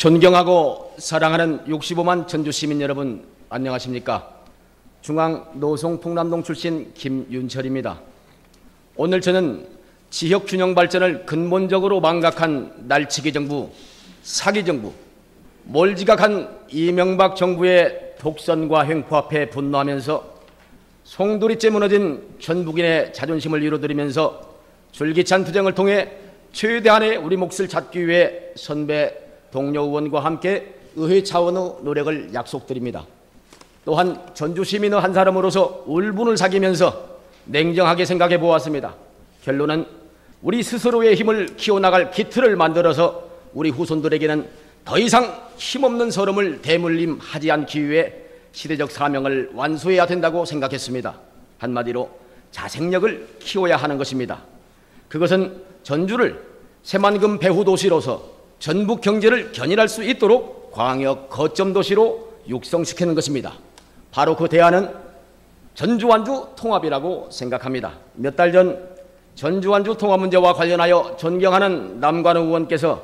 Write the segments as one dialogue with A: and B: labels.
A: 존경하고 사랑하는 65만 전주 시민 여러분, 안녕하십니까? 중앙노송풍남동 출신 김윤철입니다. 오늘 저는 지역균형 발전을 근본적으로 망각한 날치기 정부, 사기 정부, 몰지각한 이명박 정부의 독선과 횡포 앞에 분노하면서 송두리째 무너진 전북인의 자존심을 이뤄드리면서 줄기찬 투쟁을 통해 최대한의 우리 몫을 찾기 위해 선배 동료 의원과 함께 의회 차원의 노력을 약속드립니다. 또한 전주 시민의 한 사람으로서 울분을 사기면서 냉정하게 생각해 보았습니다. 결론은 우리 스스로의 힘을 키워나갈 기틀을 만들어서 우리 후손들에게는 더 이상 힘없는 서름을 대물림하지 않기 위해 시대적 사명을 완수해야 된다고 생각했습니다. 한마디로 자생력을 키워야 하는 것입니다. 그것은 전주를 새만금 배후 도시로서 전북 경제를 견인할 수 있도록 광역 거점 도시로 육성시키는 것입니다. 바로 그 대안은 전주 완주 통합이라고 생각합니다. 몇 달 전 전주 완주 통합 문제와 관련하여 존경하는 남관우 의원께서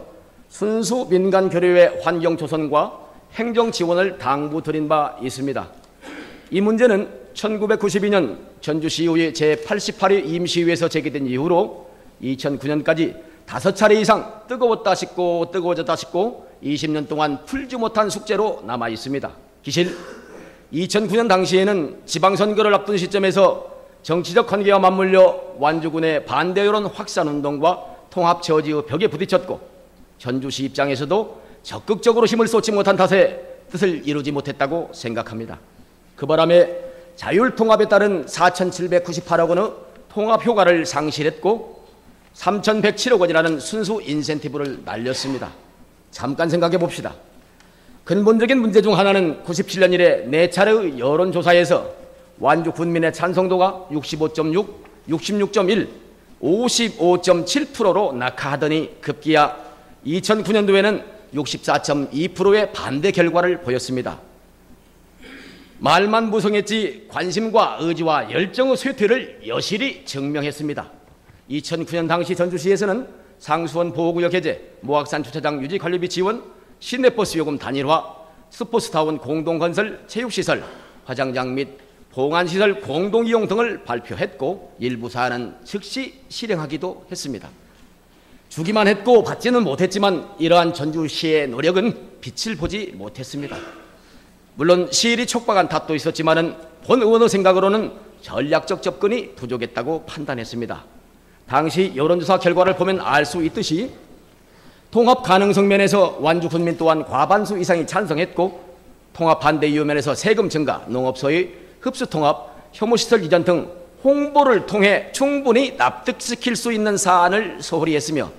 A: 순수 민간 교류의 환경 조성과 행정 지원을 당부드린 바 있습니다. 이 문제는 1992년 전주시의회 제88회 임시회에서 제기된 이후로 2009년까지 5차례 이상 뜨거웠다 식고 뜨거워졌다 식고 20년 동안 풀지 못한 숙제로 남아 있습니다. 기실 2009년 당시에는 지방선거를 앞둔 시점에서 정치적 관계와 맞물려 완주군의 반대 여론 확산운동과 통합 저지의 벽에 부딪혔고 전주시 입장에서도 적극적으로 힘을 쏟지 못한 탓에 뜻을 이루지 못했다고 생각합니다. 그 바람에 자율통합에 따른 4,798억 원의 통합 효과를 상실했고 3,107억 원이라는 순수 인센티브를 날렸습니다. 잠깐 생각해 봅시다. 근본적인 문제 중 하나는 97년 이래 4차례의 여론조사에서 완주 군민의 찬성도가 65.6, 66.1, 55.7%로 낙하하더니 급기야 2009년도에는 64.2%의 반대 결과를 보였습니다. 말만 무성했지 관심과 의지와 열정의 쇠퇴를 여실히 증명했습니다. 2009년 당시 전주시에서는 상수원 보호구역 해제, 모악산 주차장 유지 관리비 지원, 시내버스 요금 단일화, 스포츠타운 공동건설, 체육시설, 화장장 및 봉안시설 공동이용 등을 발표했고 일부 사안은 즉시 실행하기도 했습니다. 주기만 했고 받지는 못했지만 이러한 전주시의 노력은 빛을 보지 못했습니다. 물론 시일이 촉박한 탓도 있었지만 본 의원의 생각으로는 전략적 접근이 부족했다고 판단했습니다. 당시 여론조사 결과를 보면 알 수 있듯이 통합 가능성 면에서 완주 군민 또한 과반수 이상이 찬성했고 통합 반대 이유 면에서 세금 증가, 농업소의 흡수 통합, 혐오시설 이전 등 홍보를 통해 충분히 납득시킬 수 있는 사안을 소홀히 했으며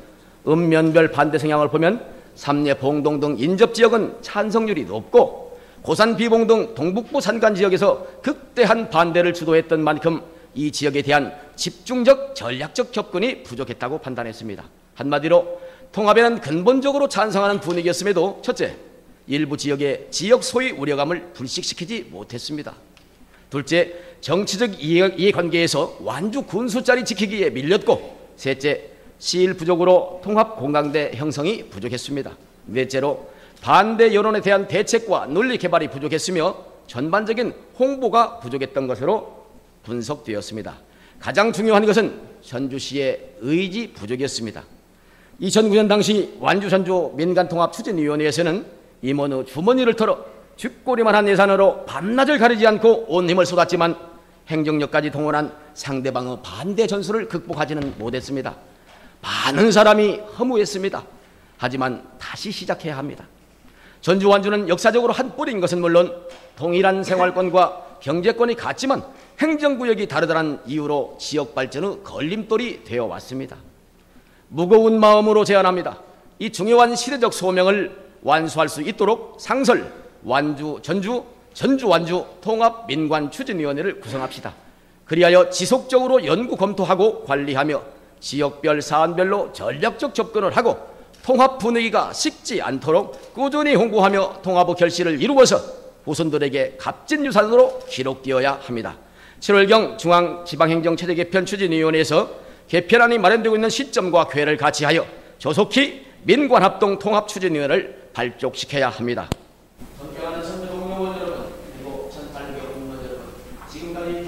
A: 읍면별 반대 성향을 보면 삼례, 봉동 등 인접지역은 찬성률이 높고 고산, 비봉 등 동북부 산간 지역에서 극대한 반대를 주도했던 만큼 이 지역에 대한 집중적 전략적 접근이 부족했다고 판단했습니다. 한마디로 통합에는 근본적으로 찬성하는 분위기였음에도 첫째, 일부 지역의 지역 소위 우려감을 불식시키지 못했습니다. 둘째, 정치적 이해관계에서 완주 군수자리 지키기에 밀렸고 셋째, 시일 부족으로 통합 공감대 형성이 부족했습니다. 넷째로 반대 여론에 대한 대책과 논리 개발이 부족했으며 전반적인 홍보가 부족했던 것으로 분석되었습니다. 가장 중요한 것은 전주시의 의지 부족이었습니다. 2009년 당시 완주 전주 민간통합추진위원회에서는 임원의 주머니를 털어 쥐꼬리만한 예산으로 밤낮을 가리지 않고 온 힘을 쏟았지만 행정력까지 동원한 상대방의 반대 전술을 극복하지는 못했습니다. 많은 사람이 허무했습니다. 하지만 다시 시작해야 합니다. 전주 완주는 역사적으로 한 뿌리인 것은 물론 동일한 생활권과 경제권이 같지만 행정구역이 다르다는 이유로 지역 발전의 걸림돌이 되어 왔습니다. 무거운 마음으로 제안합니다. 이 중요한 시대적 소명을 완수할 수 있도록 상설 완주 전주 완주 통합 민관 추진위원회를 구성합시다. 그리하여 지속적으로 연구 검토하고 관리하며 지역별 사안별로 전략적 접근을 하고 통합 분위기가 식지 않도록 꾸준히 홍보하며 통합의 결실을 이루어서 후손들에게 값진 유산으로 기록되어야 합니다. 7월경 중앙지방행정체제 개편 추진위원회에서 개편안이 마련되고 있는 시점과 궤를 같이하여 조속히 민관합동 통합추진위원회를 발족시켜야 합니다. 존경하는 선배 동료 의원 여러분, 그리고 1800여 국민 여러분, 지금까지